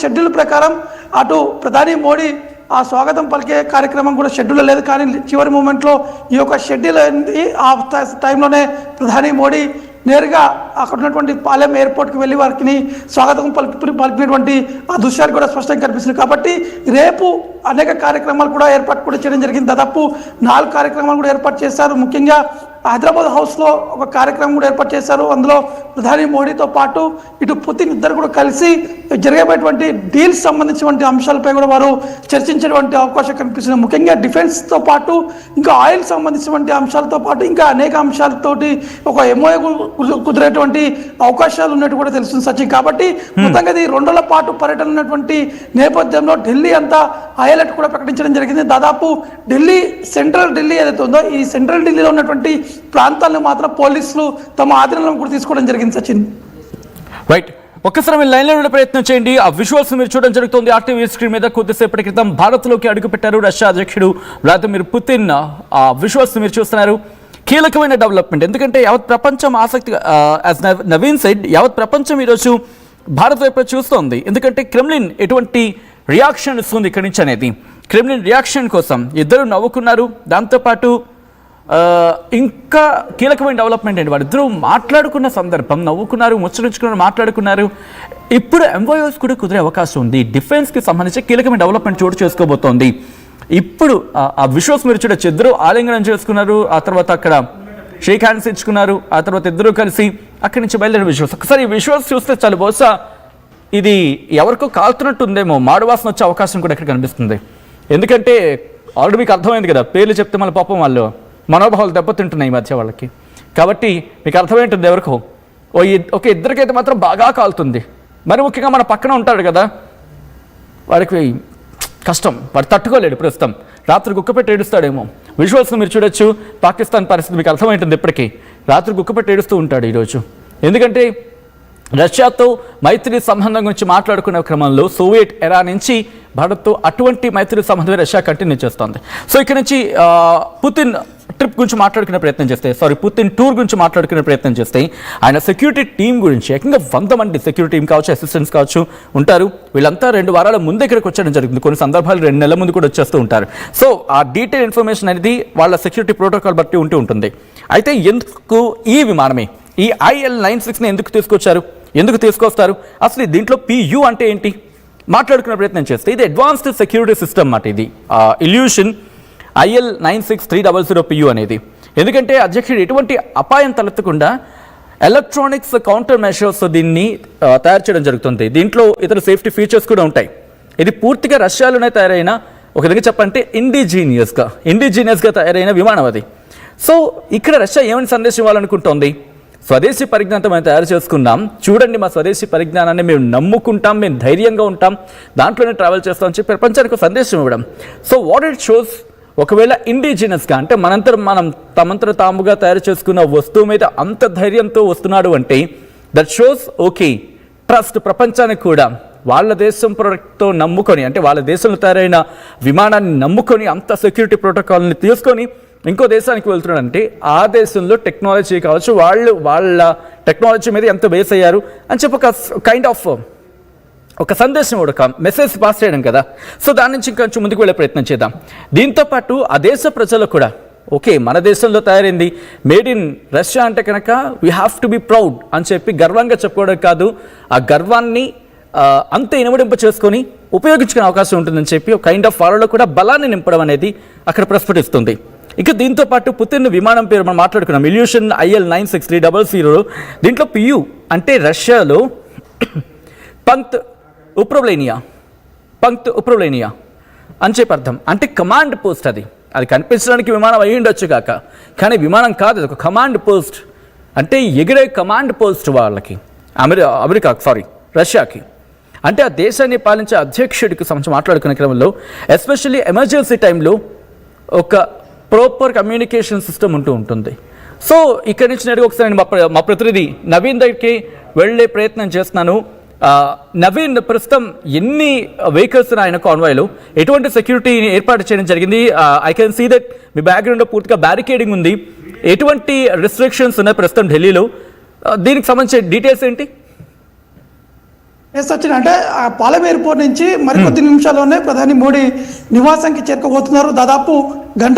Schedule ప్రకారం అటు ప్రధాని మోడీ ఆ స్వాగతం పలికే కార్యక్రమం కూడా షెడ్యూల్ లేదు. కానీ చివరి మూమెంట్లో ఈ యొక్క షెడ్యూల్ అయింది. ఆ టైంలోనే ప్రధాని మోడీ నేరుగా అక్కడ ఉన్నటువంటి పాలెం ఎయిర్పోర్ట్కి వెళ్ళి వారికి స్వాగతం పలికినటువంటి ఆ దృశ్యాలు కూడా స్పష్టంగా కనిపిస్తుంది. కాబట్టి రేపు అనేక కార్యక్రమాలు కూడా ఏర్పాటు కూడా చేయడం జరిగింది. దాదాపు 4 కార్యక్రమాలు కూడా ఏర్పాటు చేశారు. ముఖ్యంగా హైదరాబాద్ హౌస్లో ఒక కార్యక్రమం కూడా ఏర్పాటు చేశారు. అందులో ప్రధాని మోడీతో పాటు ఇటు పుతిన్ ఇద్దరు కూడా కలిసి జరిగేటువంటి డీల్స్ సంబంధించినటువంటి అంశాలపై కూడా వారు చర్చించేటువంటి అవకాశం కనిపిస్తుంది. ముఖ్యంగా డిఫెన్స్తో పాటు ఇంకా ఆయిల్ సంబంధించినటువంటి అంశాలతో పాటు ఇంకా అనేక అంశాలతోటి ఒక ఎంఓఏ కుదిరేటువంటి అవకాశాలు ఉన్నట్టు కూడా తెలుస్తుంది సచిన్. కాబట్టి మొత్తంగా ఇది 2 రోజుల పాటు పర్యటన ఉన్నటువంటి నేపథ్యంలో ఢిల్లీ అంతా హైలైట్ కూడా ప్రకటించడం జరిగింది. దాదాపు ఢిల్లీ సెంట్రల్ ఢిల్లీ ఏదైతే ఉందో ఈ సెంట్రల్ ఢిల్లీలో ఉన్నటువంటి ప్రాంతాలను మాత్రం పోలీసులు తమ ఆధీనంలో కూడా తీసుకోవడం జరిగింది సచిన్. రైట్, ఒక్కసారి మీరు లైన్లో ఉండే ప్రయత్నం చేయండి. ఆ విజువల్స్ మీరు చూడడం జరుగుతుంది ఆర్టీవీ స్క్రీన్ మీద. కొద్దిసేపటి క్రితం భారత్లోకి అడుగుపెట్టారు రష్యా అధ్యక్షుడు వ్లాదిమిర్ పుతిన్. ఆ విజువల్స్ మీరు చూస్తున్నారు. కీలకమైన డెవలప్మెంట్, ఎందుకంటే యావత్ ప్రపంచం ఆసక్తిగా, యాజ్ నవీన్ సెడ్, యావత్ ప్రపంచం ఈరోజు భారత్ వైపు చూస్తోంది. ఎందుకంటే క్రెమ్లిన్ ఎటువంటి రియాక్షన్ ఇస్తుంది ఇక్కడి నుంచి అనేది. క్రెమ్లిన్ రియాక్షన్ కోసం ఇద్దరు నవ్వుకున్నారు. దాంతోపాటు ఇంకా కీలకమైన డెవలప్మెంట్ అండి, వారిద్దరూ మాట్లాడుకున్న సందర్భం, నవ్వుకున్నారు, ముచ్చరించుకున్నారు, మాట్లాడుకున్నారు. ఇప్పుడు ఎంఓయూస్ కూడా కుదిరే అవకాశం ఉంది. డిఫెన్స్కి సంబంధించి కీలకమైన డెవలప్మెంట్ చోటు చేసుకోబోతోంది. ఇప్పుడు ఆ విజువల్స్ మీరు చూడొచ్చు. ఇద్దరు ఆలింగనం చేసుకున్నారు, ఆ తర్వాత అక్కడ షేక్ హ్యాండ్స్ ఇచ్చుకున్నారు, ఆ తర్వాత ఇద్దరు కలిసి అక్కడి నుంచి బయలుదేరిన విజువల్స్. ఒకసారి ఈ విజువల్స్ చూస్తే చాలు, బహుశా ఇది ఎవరికో కాల్తున్నట్టుందేమో, మాడువాసన వచ్చే అవకాశం కూడా ఇక్కడ కనిపిస్తుంది. ఎందుకంటే ఆల్రెడీ మీకు అర్థమైంది కదా, పేర్లు చెప్తే మళ్ళీ పాపం వాళ్ళు మనోభావాలు దెబ్బతింటున్నాయి ఈ మధ్య వాళ్ళకి. కాబట్టి మీకు అర్థమైంటుంది ఎవరికో. ఒక ఇద్దరికైతే మాత్రం బాగా కాలుతుంది. మరి ముఖ్యంగా మన పక్కన ఉంటాడు కదా, వాడికి కష్టం, వాడు తట్టుకోలేడు ప్రస్తుతం. రాత్రి గుక్కపెట్టి ఏడుస్తాడేమో. విజువల్స్ మీరు చూడొచ్చు. పాకిస్తాన్ పరిస్థితి మీకు అర్థమైంటుంది ఇప్పటికీ. రాత్రి గుక్కపెట్టి ఏడుస్తూ ఉంటాడు ఈరోజు. ఎందుకంటే రష్యాతో మైత్రి సంబంధం గురించి మాట్లాడుకునే క్రమంలో సోవియట్ ఎరా నుంచి భారత్తో అటువంటి మైత్రి సంబంధమే రష్యా కంటిన్యూ చేస్తోంది. సో ఇక్కడ నుంచి పుతిన్ ట్రిప్ గురించి మాట్లాడుకునే ప్రయత్నం చేస్తే, పుతిన్ టూర్ గురించి మాట్లాడుకునే ప్రయత్నం చేస్తే, ఆయన సెక్యూరిటీ టీం గురించి ఏకంగా 100 మంది సెక్యూరిటీ టీం కావచ్చు, అసిస్టెంట్స్ కావచ్చు ఉంటారు. వీళ్ళంతా 2 వారాల ముందు ఇక్కడికి వచ్చేయడం జరుగుతుంది. కొన్ని సందర్భాలు 2 నెలల ముందు కూడా వచ్చేస్తూ ఉంటారు. సో ఆ డీటెయిల్ ఇన్ఫర్మేషన్ అనేది వాళ్ళ సెక్యూరిటీ ప్రోటోకాల్ బట్టి ఉంటుంది. అయితే ఎందుకు ఈ విమానమే, ఈ IL-96ని ఎందుకు తీసుకొచ్చారు, ఎందుకు తీసుకొస్తారు, అసలు దీంట్లో PU అంటే ఏంటి మాట్లాడుకునే ప్రయత్నం చేస్తే, ఇది అడ్వాన్స్డ్ సెక్యూరిటీ సిస్టమ్ అన్నమాట. ఇది ఇల్యూషన్ IL-96 PU అనేది. ఎందుకంటే అధ్యక్షుడు ఎటువంటి అపాయం తలెత్తకుండా ఎలక్ట్రానిక్స్ కౌంటర్ మెషర్స్ దీన్ని తయారు చేయడం జరుగుతుంది. దీంట్లో ఇతర సేఫ్టీ ఫీచర్స్ కూడా ఉంటాయి. ఇది పూర్తిగా రష్యాలోనే తయారైన, ఒక విధంగా చెప్పంటే ఇండిజీనియస్గా తయారైన విమానం అది. సో ఇక్కడ రష్యా ఏమని సందేశం ఇవ్వాలనుకుంటోంది, స్వదేశీ పరిజ్ఞానంతో మేము తయారు చేసుకున్నాం, చూడండి మా స్వదేశీ పరిజ్ఞానాన్ని మేము నమ్ముకుంటాం, మేము ధైర్యంగా ఉంటాం, దాంట్లోనే ట్రావెల్ చేస్తామని చెప్పి ప్రపంచానికి సందేశం ఇవ్వడం. సో వాట్ ఇట్ షోస్, ఒకవేళ ఇండిజినస్గా అంటే మనం తమంతట తాముగా తయారు చేసుకున్న వస్తువు మీద అంత ధైర్యంతో వస్తున్నాడు అంటే దట్ షోస్ ఓకే ట్రస్ట్. ప్రపంచానికి కూడా వాళ్ళ దేశం ప్రోడక్ట్తో నమ్ముకొని, అంటే వాళ్ళ దేశంలో తయారైన విమానాన్ని నమ్ముకొని అంత సెక్యూరిటీ ప్రోటోకాల్ని తీసుకొని ఇంకో దేశానికి వెళ్తున్నాడంటే ఆ దేశంలో టెక్నాలజీ కావచ్చు, వాళ్ళ టెక్నాలజీ మీద ఎంత బేస్ అయ్యారు అని చెప్పి ఒక కైండ్ ఆఫ్ ఒక సందేశం, ఒక మెసేజ్ పాస్ చేయడం కదా. సో దాని నుంచి ఇంకొంచెం ముందుకు వెళ్ళే ప్రయత్నం చేద్దాం. దీంతోపాటు ఆ దేశ ప్రజలకు కూడా ఓకే మన దేశంలో తయారైంది, మేడ్ ఇన్ రష్యా అంటే కనుక we have to be proud అని చెప్పి గర్వంగా చెప్పుకోవడం కాదు, ఆ గర్వాన్ని అంత ఇనుమడింప చేసుకొని ఉపయోగించుకునే అవకాశం ఉంటుందని చెప్పి ఒక కైండ్ ఆఫ్ వాళ్ళలో కూడా బలాన్ని నింపడం అనేది అక్కడ ప్రస్ఫుటిస్తుంది. ఇక దీంతో పాటు పుతిన్ విమానం పేరు మనం మాట్లాడుకున్నాం, ఇల్యూషన్ IL-96 దీంట్లో PU అంటే రష్యాలో పంక్త్ ఉప్రవలేనియా అని చెప్పి అర్థం. అంటే కమాండ్ పోస్ట్. అది కనిపించడానికి విమానం అయ్యి ఉండొచ్చు కాక, కానీ విమానం కాదు, అది ఒక కమాండ్ పోస్ట్. అంటే ఎగిరే కమాండ్ పోస్ట్ వాళ్ళకి, రష్యాకి. అంటే ఆ దేశాన్ని పాలించే అధ్యక్షుడికి సంబంధించి మాట్లాడుకునే క్రమంలో ఎస్పెషల్లీ ఎమర్జెన్సీ టైంలో ఒక ప్రాపర్ కమ్యూనికేషన్ సిస్టమ్ ఉంటుంది. సో ఇక్కడి నుంచి నేరుగా ఒకసారి మా ప్రతినిధి నవీన్ దగ్గరికి వెళ్ళే ప్రయత్నం చేస్తున్నాను. నవీన్, ప్రస్తుతం ఎన్ని వెహికల్స్ ఆయన కాన్వాయ్లో, ఎటువంటి సెక్యూరిటీని ఏర్పాటు చేయడం జరిగింది? ఐ కెన్ సీ దట్ మీ బ్యాక్గ్రౌండ్లో పూర్తిగా బ్యారికేడింగ్ ఉంది. ఎటువంటి రిస్ట్రిక్షన్స్ ఉన్నాయి ప్రస్తుతం ఢిల్లీలో? దీనికి సంబంధించిన డీటెయిల్స్ ఏంటి? ఎస్ వచ్చిన అంటే ఆ పాలెం ఎయిర్పోర్ట్ నుంచి మరికొద్ది నిమిషాల్లోనే ప్రధాని మోడీ నివాసానికి చేరుకోబోతున్నారు. దాదాపు గంట